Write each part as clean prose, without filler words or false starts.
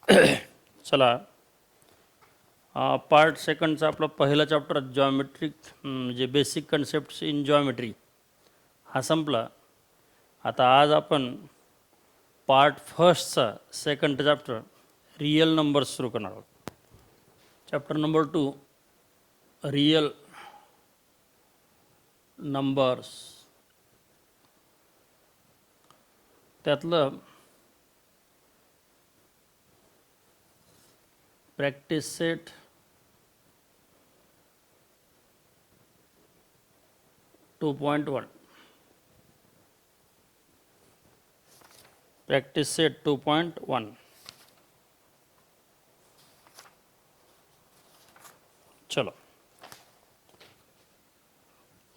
चला पार्ट सेकंडचा आपला पहिला चॅप्टर जॉमेट्रिक म्हणजे बेसिक कन्सेप्ट्स इन जॉमेट्री हा संपला. आता आज आपण पार्ट फर्स्टचा सेकंड चॅप्टर रियल नंबर्स सुरू करणार आहोत. Chapter number 2 real numbers. त्यातलं प्रॅक्टिस सेट 2.1 प्रॅक्टिस सेट 2.1. चलो,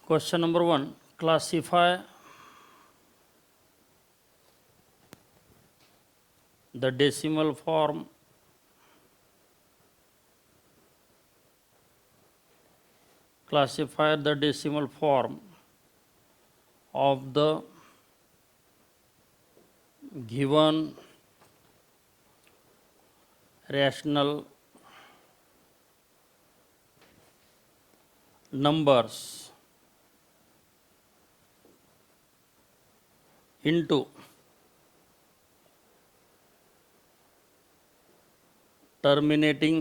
question number 1. Classify the decimal form of the given rational numbers into terminating.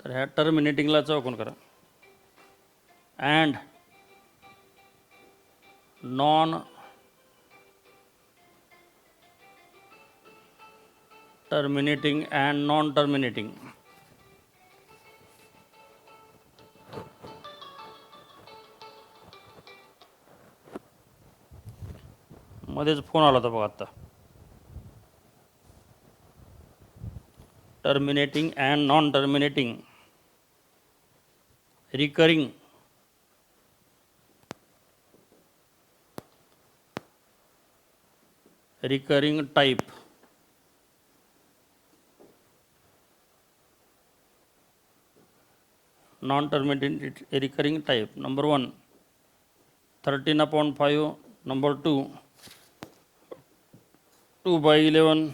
तर ह्या टर्मिनेटिंगला चौकून करा. And non terminating and non terminating. मध्येच फोन आला होता बघा आत्ता. Terminating and non terminating recurring type. Non terminating recurring type. Number 1 13/5. Number 2 2/11.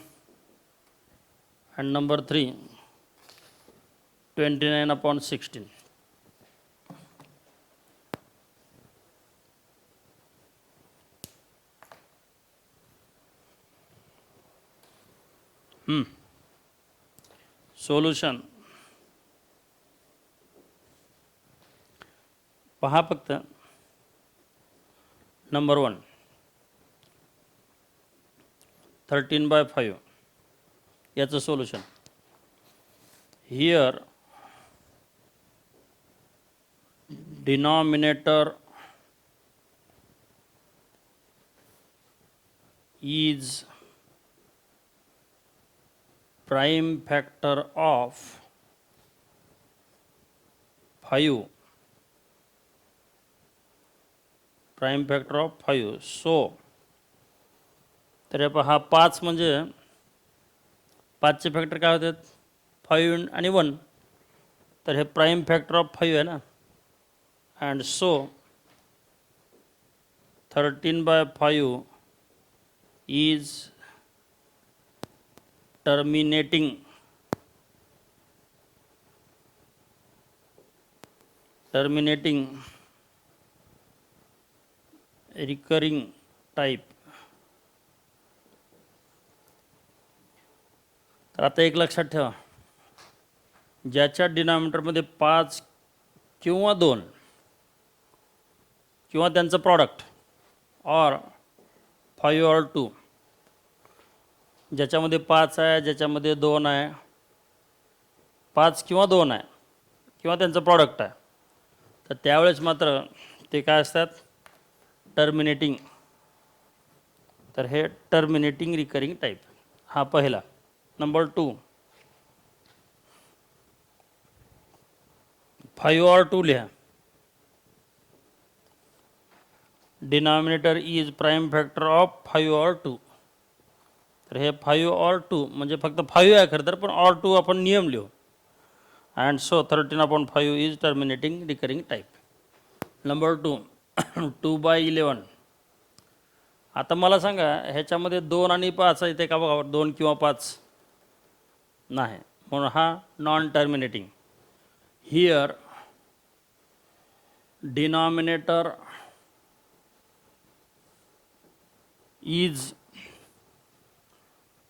and number 3 29/16. Solution पहा फक्त. नंबर 1 13/5 याचं solution. Here denominator is prime factor of 5. Prime factor of 5. So तर पहा 5 म्हणजे 5चे फॅक्टर काय होतात 5 आणि 1. तर हे प्राइम फॅक्टर ऑफ 5 आहे ना. And so 13/5 is terminating recurring type. तर आता एक लक्षात ठेवा, ज्याच्या डिनॉमिनेटरमध्ये 5 किंवा 2 किंवा त्यांचं प्रॉडक्ट और 5 और 2, ज्याच्यामध्ये 5 आहे ज्याच्यामध्ये 2 आहे, 5 किंवा 2 आहे किंवा त्यांचं प्रॉडक्ट आहे, तर त्यावेळेस मात्र ते काय असतात टर्मिनेटिंग. तर हे टर्मिनेटिंग रिकरिंग टाईप हा पहिला. नंबर 2 5 और 2 लिहा. Denominator is prime factor of 5 और 2. तर हे 5 और 2 म्हणजे फक्त 5 आहे खरं तर, पण और 2 आपण नियम लिहू. And so 13/5 is terminating recurring type. Number 2 2/11. आता मला सांगा ह्याच्यामध्ये 2 आणि 5 आहे ते का बघा, 2 किंवा 5. नाही, म्हणून हा non terminating. Here denominator is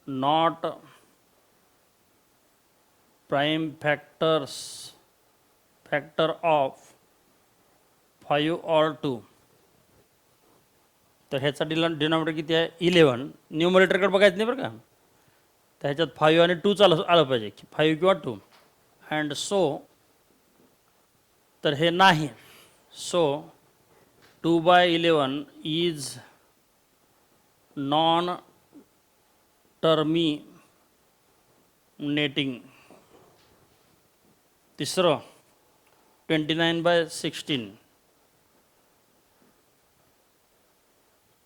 not prime factor of 5 और 2. तर ह्याचा डिनॉमिनेटर किती आहे 11. न्यूमरेटरकडे बघायचं नाही बरं का, तर ह्याच्यात 5 आणि 2 आलं पाहिजे, 5 किंवा 2. अँड सो तर हे नाही. So 2/11 is non terminating. तिसरं 29/16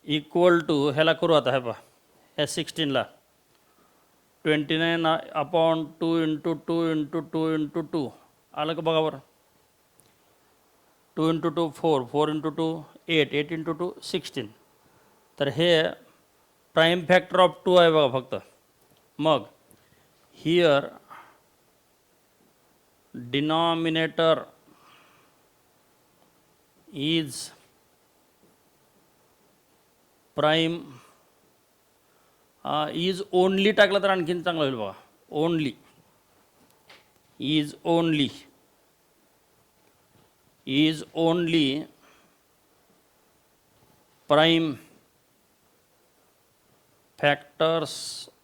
इक्वल टू, ह्याला करू आता, हे पहा, ह्या 16ला 29/2 × 2 × 2 × 2 आलं का बघा बरं. 2 × 2 4, 4 × 2 8, 8 × 2 16. तर हे प्राईम फॅक्टर ऑफ 2 आहे बघा फक्त. मग here denominator is prime is only टाकलं तर आणखीन चांगलं होईल बघा. Only is only prime factors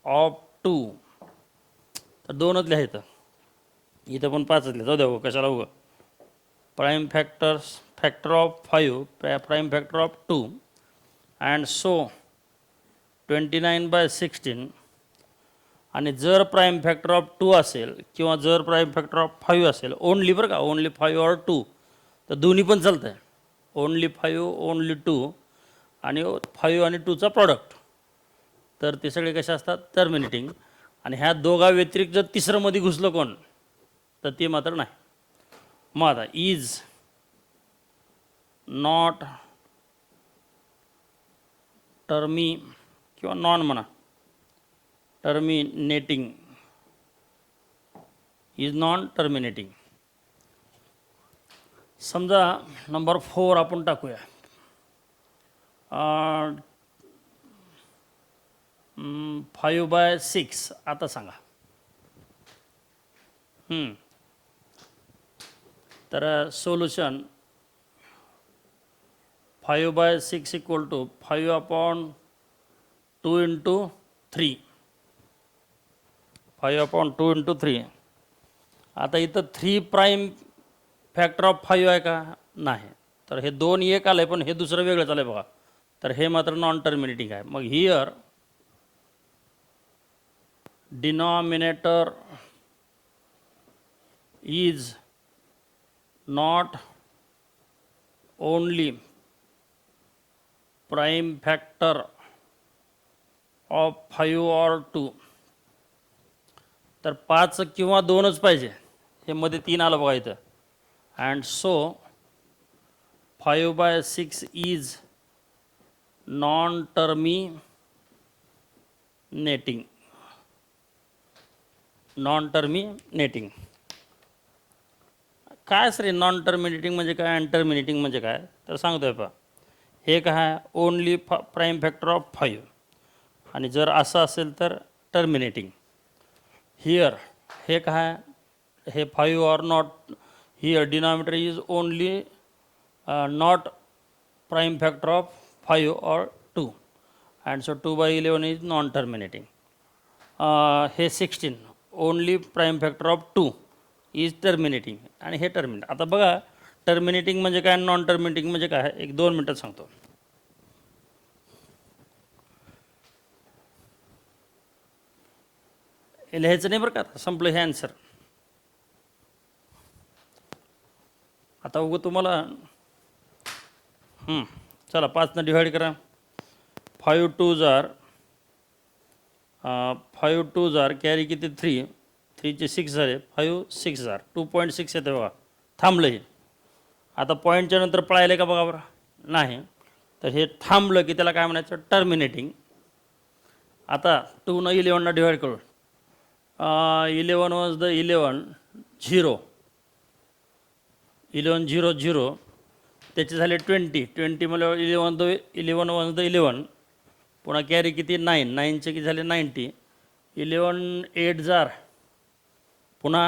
of 2. तर 2च लिहायचं, इथं पण 5च लिहायचं, जाऊ द्या हो, कशाला उगं. Prime factor of 5, prime factor of 2. And so 29/16. आणि जर प्राईम फॅक्टर ऑफ 2 असेल किंवा जर प्राईम फॅक्टर ऑफ 5 असेल, ओनली बरं का, ओनली 5 और 2, तर दोन्ही पण चालतं आहे. ओनली 5, ओनली 2 आणि 5 आणि 2चा प्रॉडक्ट, तर ते सगळे कसे असतात टर्मिनेटिंग. आणि ह्या दोघा व्यतिरिक्त जर तिसरं मध्ये घुसलं कोण, तर ते मात्र नाही. मग आता इज नॉट टर्मी किंवा नॉन म्हणा, टर्मिनेटिंग, इज नॉन टर्मिनेटिंग. समजा नंबर 4 आपण टाकूया. 5/6. आता सांगा. तर सोल्युशन 5/6 इक्वल टू 5/2 × 3. 5/2 × 3. आता इथं 3 प्राईम फॅक्टर ऑफ 5 आहे का, नाही. तर हे 2 एक आलं आहे, पण हे दुसरं वेगळं चाललं आहे बघा. तर हे मात्र नॉन टर्मिनेटिंग आहे. मग here denominator is not only prime factor of 5 और 2. तर 5 किंवा 2च पाहिजे, हे मध्ये 3 आलं बघा इथं. And so 5/6 is non terminating. Non terminating काय सर, नॉन टर्मिनेटिंग म्हणजे काय आणि टर्मिनेटिंग म्हणजे काय, तर सांगतो आहे पहा. हे काय ओनली प्राईम फॅक्टर ऑफ 5, आणि जर असं असेल तर टर्मिनेटिंग. हिअर हे काय, हे 5 और not. Here denominator is only not prime factor of 5 और 2. And so 2/11 is non terminating. हे 16 only prime factor of 2 is terminating, आणि हे टर्मिनेट. आता बघा टर्मिनेटिंग म्हणजे काय, नॉन टर्मिनेटिंग म्हणजे काय, 1-2 मिनटात सांगतो. हे लिहायचं नाही बरं का, संपलं हे आन्सर. आता उगं तुम्हाला चला 5 डिवाइड करा. 5 2 जार कॅरी किती 3, 3चे 6 झाले, 5 6 जार 2.6 येते बघा. थांबलं हे. आता पॉईंटच्या नंतर पळायला का बघा बरं, नाही. तर हे थांबलं की त्याला काय म्हणायचं, टर्मिनेटिंग. आता 2 ने 11 डिवाइड करू. 11 was the 11 zero 11 zero zero त्याचे झाले 20 मला 11 वॉज द 11 पुन्हा कॅरी किती 9चे किती झाले 90 11 8 जार पुन्हा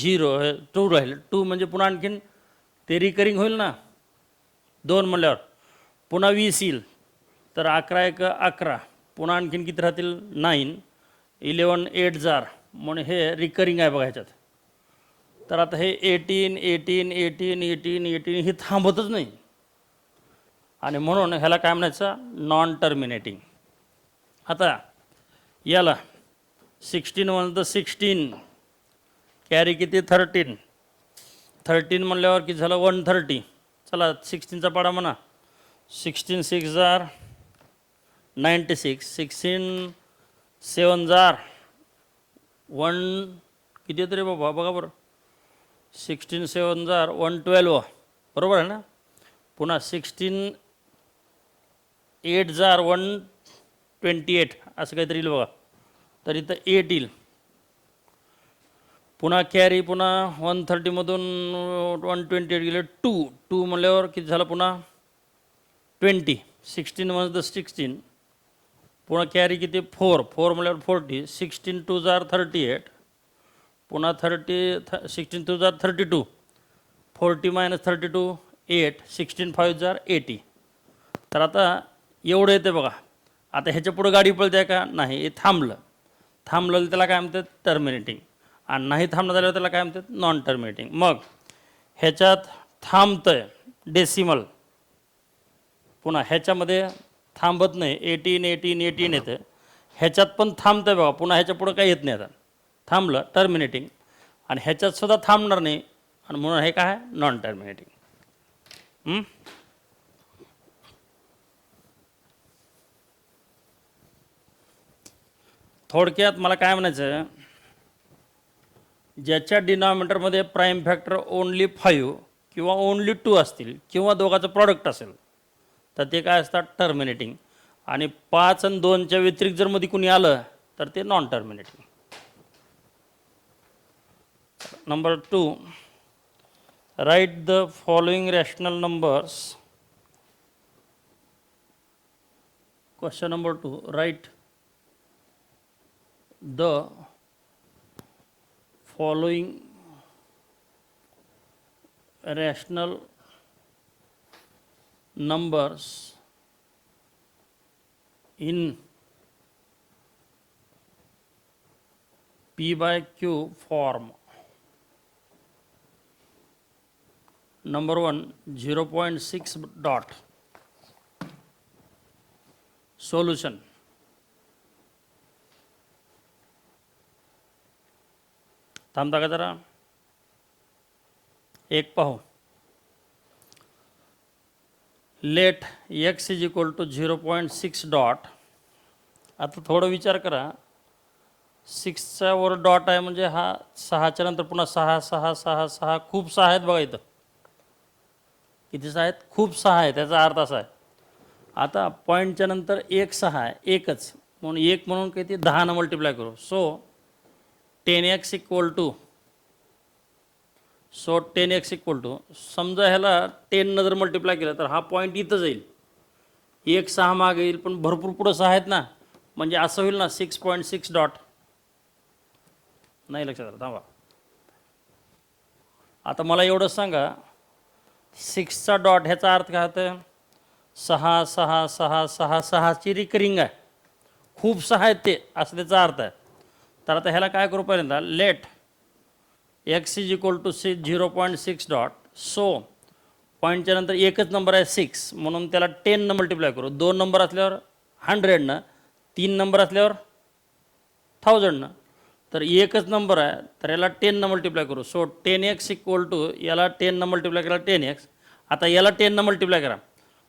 0 2 राहिले 2 म्हणजे पुन्हा आणखीन ते रिकरिंग होईल ना 2 म्हणल्यावर पुन्हा 20 येईल तर 11 1 11 पुन्हा आणखीन किती राहतील 9 11 8 जार म्हणून हे रिकरिंग आहे बघा ह्याच्यात तर आता हे 18 18 18 18 18 हे थांबतच नाही आणि म्हणून ह्याला काय म्हणायचं नॉन टर्मिनेटिंग. आता याला 16 वन द 16 कॅरी किती 13 म्हणल्यावर किती झालं 130 चला 16चा पाडा म्हणा 16 6 जार 96 16 7 जार 1 किती येतं रे बाबा बघा बरं 16 7 जार 112 बरोबर आहे ना पुन्हा 16 8 जार 128 असं काहीतरी येईल बघा तर इथं 8 येईल पुन्हा कॅरी पुन्हा 130मधून 128 गेले 2 म्हणल्यावर किती झालं पुन्हा 20 16 वन द 16 पुन्हा कॅरी किती 4 म्हणल्यावर 40 16 2 जार 38 पुन्हा 16 2 जार 32 40 मायनस 32 8 16 5 जार 80 तर आता एवढं येते बघा. आता ह्याच्या पुढं गाडी पळते का नाही हे थांबलं त्याला काय म्हणतात टर्मिनेटिंग आणि नाही थांबणं झाल्यावर त्याला काय म्हणतात नॉन टर्मिनेटिंग. मग ह्याच्यात थांबतंय डेसिमल पुन्हा ह्याच्यामध्ये थांबत नाही 18 येतं ह्याच्यात पण थांबतंय बघा पुन्हा ह्याच्या पुढं काही येत नाही आता थांबलं टर्मिनेटिंग आणि ह्याच्यात सुद्धा थांबणार नाही आणि म्हणून हे काय आहे नॉन टर्मिनेटिंग. थोडक्यात मला काय म्हणायचं ज्याच्या डिनॉमिनेटरमध्ये प्राईम फॅक्टर ओनली 5 किंवा ओनली 2 असतील किंवा दोघाचं प्रॉडक्ट असेल तर ते काय असतात टर्मिनेटिंग आणि 5 आणि 2च्या व्यतिरिक्त जर मध्ये कुणी आलं तर ते non terminating. Number 2 write the following rational numbers. Question number 2 write the following rational numbers in P by Q form. Number 1 0.6 dot. Solution. थांबता का जरा एक पाहू. Let x is equal to 0.6 dot. आता थोडं विचार करा 6च्या वर डॉट आहे म्हणजे हा 6च्या नंतर पुन्हा 6 6 6 6 खूप 6 आहेत बघा इथं किती 6 आहेत खूप 6 आहे त्याचा अर्थ असा आहे. आता पॉईंटच्या नंतर 1 6 आहे एकच म्हणून 1 म्हणून किती 10 ने मल्टिप्लाय करू. So 10x equal to 10x equal to समजा ह्याला 10 जर मल्टिप्लाय केलं तर हा पॉईंट इथं जाईल 1 6 मागे येईल पण भरपूर पुढं 6 आहेत ना म्हणजे असं होईल ना 6.6 डॉट. नाही लक्षात आलं थांबा. आता मला एवढंच सांगा 6चा डॉट ह्याचा अर्थ काय होतं 6 6 6 6 6ची रिकरिंग आहे खूप 6 आहेत ते असं त्याचा अर्थ आहे. तर आता ह्याला काय करू पर्यंत let x is equal to 0.6 dot. So पॉईंटच्या नंतर एकच नंबर आहे 6 म्हणून त्याला 10 न मल्टिप्लाय करू. 2 नंबर असल्यावर 100 3 नंबर असल्यावर 1000 तर एकच नंबर आहे तर याला 10 न मल्टिप्लाय करू. सो 10x इक्वल टू याला 10 न मल्टिप्लाय केला 10x. आता याला 10 न मल्टिप्लाय करा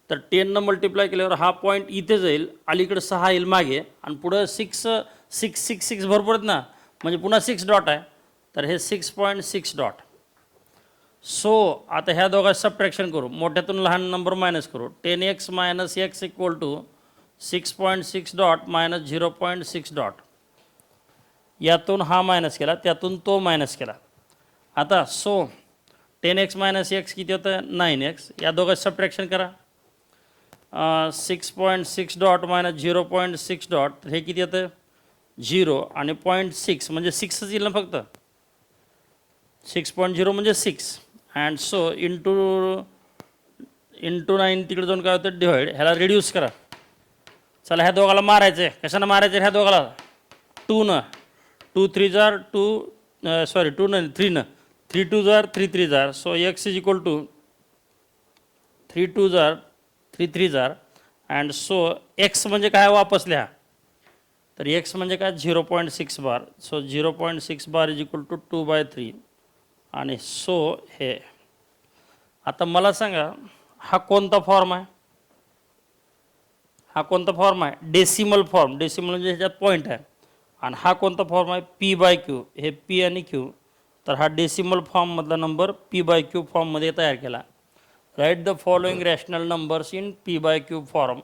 तर 10 न मल्टिप्लाय केल्यावर हा पॉईंट इथे जाईल अलीकडे 6 येईल मागे आणि पुढं 6 6 6 6 भरपूर आहेत ना म्हणजे पुन्हा 6 डॉट आहे तर हे 6.6 डॉट. सो आता ह्या दोघांचं सबट्रॅक्शन करू मोठ्यातून लहान नंबर मायनस करू. 10x minus x equal to 6.6 dot minus 0.6 dot. यातून हा मायनस केला, त्यातून तो मायनस केला. आता सो 10x मायनस एक्स किती होतं 9x. या दोघांचं सबट्रॅक्शन करा. 6.6 डॉट मायनस 0.6 डॉट हे किती येतं 0 आणि 0.6 म्हणजे 6च येईल ना फक्त. 6.0 म्हणजे 6 अँड सो इंटू 9 तिकडे जाऊन काय होतं डिवाइड. ह्याला रिड्यूस करा. चला ह्या दोघाला मारायचं आहे. कशानं मारायचं ह्या दोघाला 2 न 2 3 जार 2 सॉरी 2 न 3 न 3 2 जार 3 3 जार. So x is equal to 3 2 जार 3 3 जार अँड सो एक्स म्हणजे काय वापस लिहा. तर एक्स म्हणजे काय 0.6 bar. So 0.6 bar is equal to 2/3 आणि सो हे. आता मला सांगा हा कोणता फॉर्म आहे. हा कोणता फॉर्म आहे डेसिमल फॉर्म. डेसिमल म्हणजे ह्याच्यात पॉईंट आहे. आणि हा कोणता फॉर्म आहे p/q. हे p आणि q. तर हा डेसिमल फॉर्ममधला नंबर p/q फॉर्ममध्ये तयार केला. Right the following rational numbers in p/q form.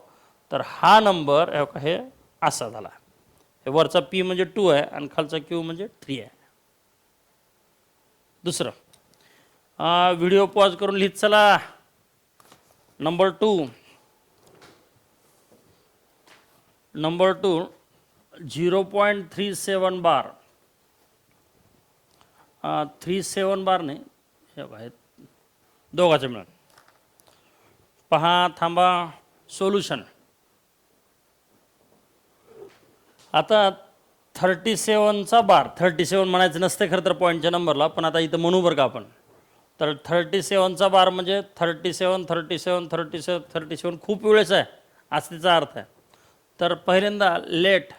तर हा नंबर हे असा झाला. हे वरचा p म्हणजे 2 आहे आणि खालचा q म्हणजे 3 आहे. दुसरं व्हिडिओ पॉज करून लिहित चला. नंबर 2 0.37 बार. 37 बार नाही हे आहेत दोघांचे मिळून. पहा थांबा. सोल्युशन. आता 37चा बार. 37 म्हणायचं नसते खरं तर पॉईंटच्या नंबरला, पण आता इथं म्हणू बरं का आपण. तर 37चा बार म्हणजे 37 37 37 37 खूप वेळेस आहे असं त्याचा अर्थ आहे. तर पहिल्यांदा let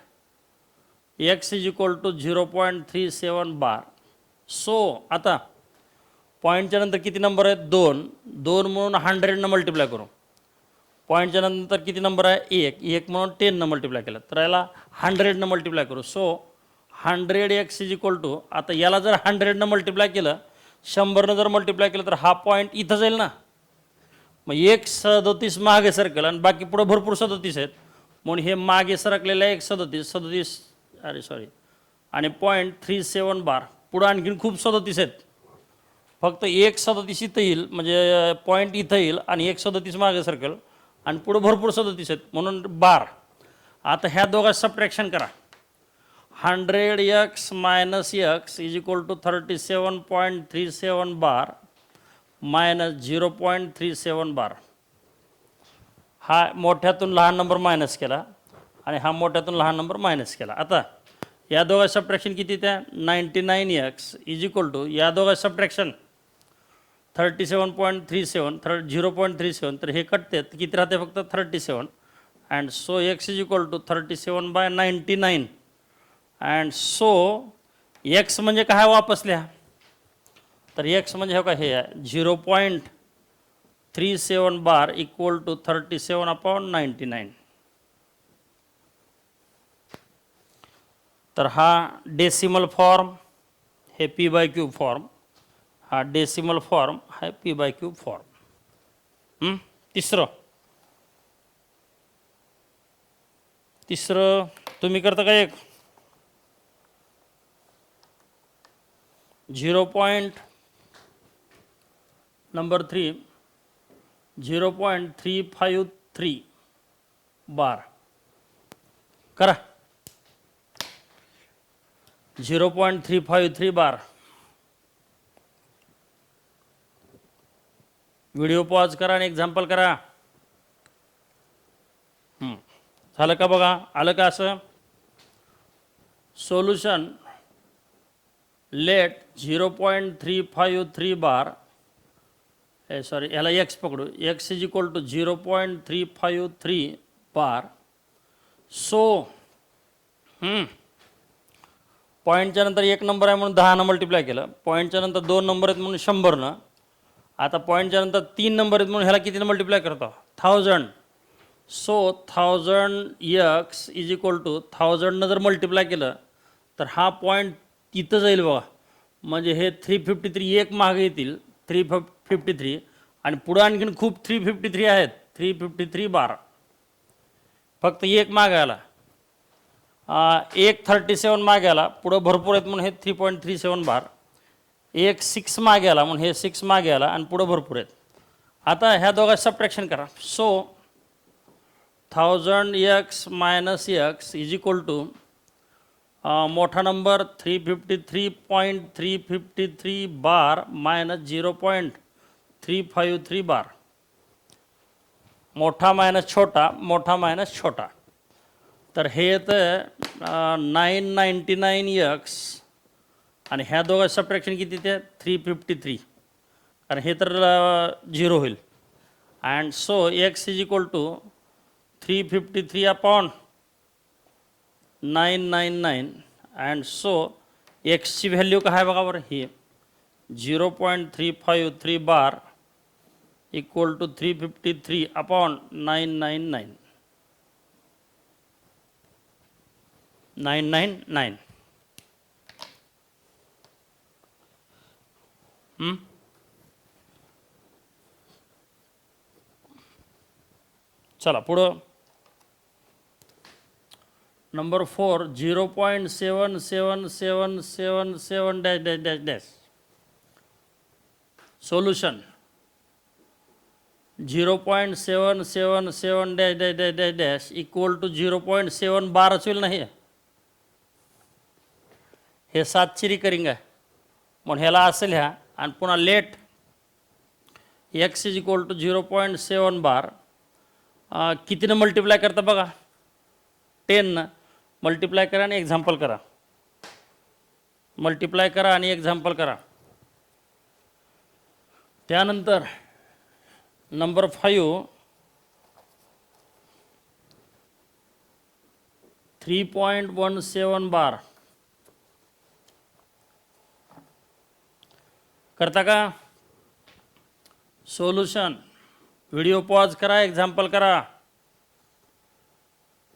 x is equal to 0.37 bar. So आता पॉईंटच्या नंतर किती नंबर आहेत 2. 2 म्हणून 100 मल्टिप्लाय करू. पॉईंटच्या नंतर किती नंबर आहे 1 म्हणून 10 मल्टिप्लाय केलं. तर याला 100 मल्टिप्लाय करू. So 100x is equal to. आता याला जर 100 मल्टिप्लाय केलं 100 जर मल्टिप्लाय केलं तर हा पॉईंट इथं जाईल ना. मग 1 मागे सरकल आणि बाकी पुढं भरपूर 37 आहेत म्हणून हे मागे सरकलेलं आहे 37 अरे सॉरी आणि 0.37 बार. पुढं आणखीन खूप 37 आहेत. फक्त 1 इथं येईल म्हणजे पॉईंट इथं येईल आणि 1 मागे सरकल आणि पुढं भरपूर 37 आहेत म्हणून बार. आता ह्या दोघा सबट्रॅक्शन करा. 100x minus x is equal to 37.37 bar minus 0.37 bar. हा मोठ्यातून लहान नंबर मायनस केला आणि हा मोठ्यातून लहान नंबर मायनस केला. आता या दोघा सबट्रॅक्शन किती त्या 99x इज इक्वल टू या दोघा सबट्रॅक्शन 37.37 0.37. तर हे कटते किती राहते फक्त 37 and so x is equal to 37/99 and so x म्हणजे काय वापस लिहा. तर एक्स म्हणजे हो का हे आहे 0.37 बार इक्वल टू 37/99. तर हा डेसिमल फॉर्म हे p/q फॉर्म. हा डेसिमल फॉर्म आहे p/q फॉर्म. तिसरं तुम्ही करता का एक 0.353 बार करा. 0.353 बार. व्हिडिओ पॉज करा आणि एक्झाम्पल करा. झालं का बघा. आलं का असं. सोल्युशन लेट 0.353 बार सॉरी याला एक्स पकडू. X is equal to 0.353 bar. So पॉईंटच्या नंतर 1 नंबर आहे म्हणून 10 मल्टिप्लाय केलं. पॉईंटच्या नंतर 2 नंबर आहेत म्हणून 100. आता पॉईंटच्या नंतर 3 नंबर आहेत म्हणून ह्याला कितीनं मल्टिप्लाय करतो 1000. So 1000x is equal to 1000 जर मल्टिप्लाय केलं तर हा पॉईंट तिथं जाईल बघा. म्हणजे हे 353 एक मागे येतील 353 आणि पुढं आणखीन खूप 353 आहेत 353 बार. फक्त एक मागे आला. एक 37 मागे आला, पुढं भरपूर आहेत म्हणून हे 3.37 बार. एक 6 मागे आला म्हणून हे 6 मागे आला आणि पुढं भरपूर आहेत. आता ह्या दोघांचं सबट्रॅक्शन करा. So 1000x minus x is equal to मोठा नंबर 353.353 बार मायनस 0.353 बार. मोठा मायनस छोटा, मोठा मायनस छोटा. तर हे येतं 999x आणि ह्या दोघांचं सबट्रॅक्शन किती ते 353, कारण हे तर 0 होईल. And so x is equal to 353 upon 999 and so एक्सची व्हॅल्यू काय आहे बघा बरं, ही 0.353 बार इक्वल टू 353 अपॉन 999. 999. चला पुढं. Number 4 0.7777 dash dash dash dash. Solution 0.777 dash dash dash dash dash equal to 0.7 बारच होईल नाही. हे 7ची रिकरिंग आहे म्हणून ह्याला असेल ह्या. आणि पुन्हा let x is equal to 0.7 bar कितीनं मल्टिप्लाय करता बघा, 10 मल्टिप्लाय करा आणि एक्झाम्पल करा. मल्टिप्लाय करा आणि एक्झाम्पल करा. त्यानंतर नंबर 5 3.17 बार करता का. सोल्युशन व्हिडिओ पॉज करा, एक्झाम्पल करा,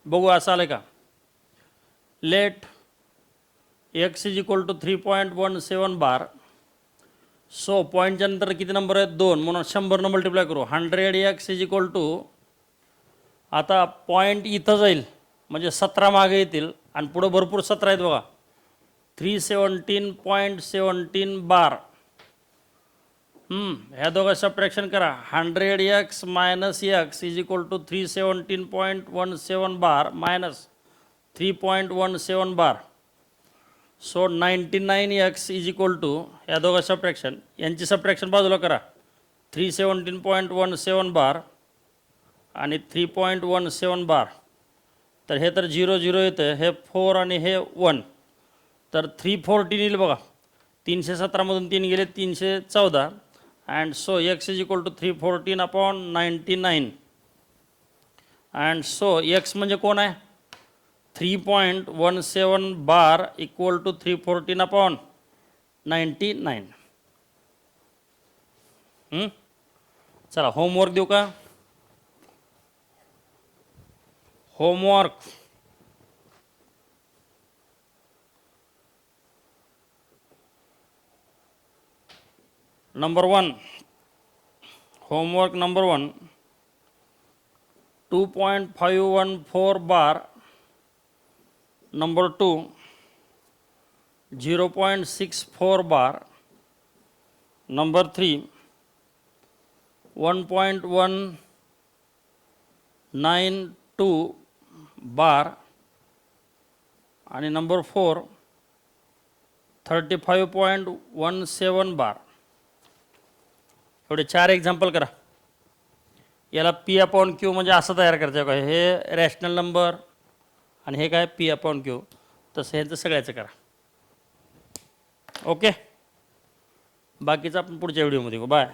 बघू असं आलं का. Let x is equal to 3.17 bar. So पॉईंटच्या नंतर किती नंबर आहेत 2 म्हणून 100 मल्टिप्लाय करू. 100x इज इक्वल टू, आता पॉईंट इथं जाईल म्हणजे 17 मागे येतील आणि पुढं भरपूर 17 आहेत बघा. 317.17 बार. ह्या दोघा सबट्रॅक्शन करा. 100x minus x is equal to 317.17 bar minus 3.17 bar. So 99x is equal to, या दोघा सबट्रॅक्शन, यांची सबट्रॅक्शन बाजूला करा. 317.17 बार आणि 3.17 बार. तर हे तर 0 0 येतं, हे 4 आणि हे 1, तर 314 येईल बघा. 317मधून 3 गेले 314. And so x is equal to 314 upon 99. And so x म्हणजे कोण आहे 3.17 बार इक्वल टू 314 अपॉन 99. चला होमवर्क देऊ का. Homework number 1. होमवर्क नंबर 1 2.514 बार. नंबर 2 0.64 बार. नंबर 3 1.192 बार आणि नंबर 4 35.17 बार. एवढे 4 एक्झाम्पल करा. याला P अपॉन Q म्हणजे असं तयार करायचं काय, हे रॅशनल नंबर आणि हे काय P अपॉन Q, तसं ह्यांचं सगळ्याचं करा. ओके, बाकीचं आपण पुढच्या व्हिडिओमध्ये बघू. बाय.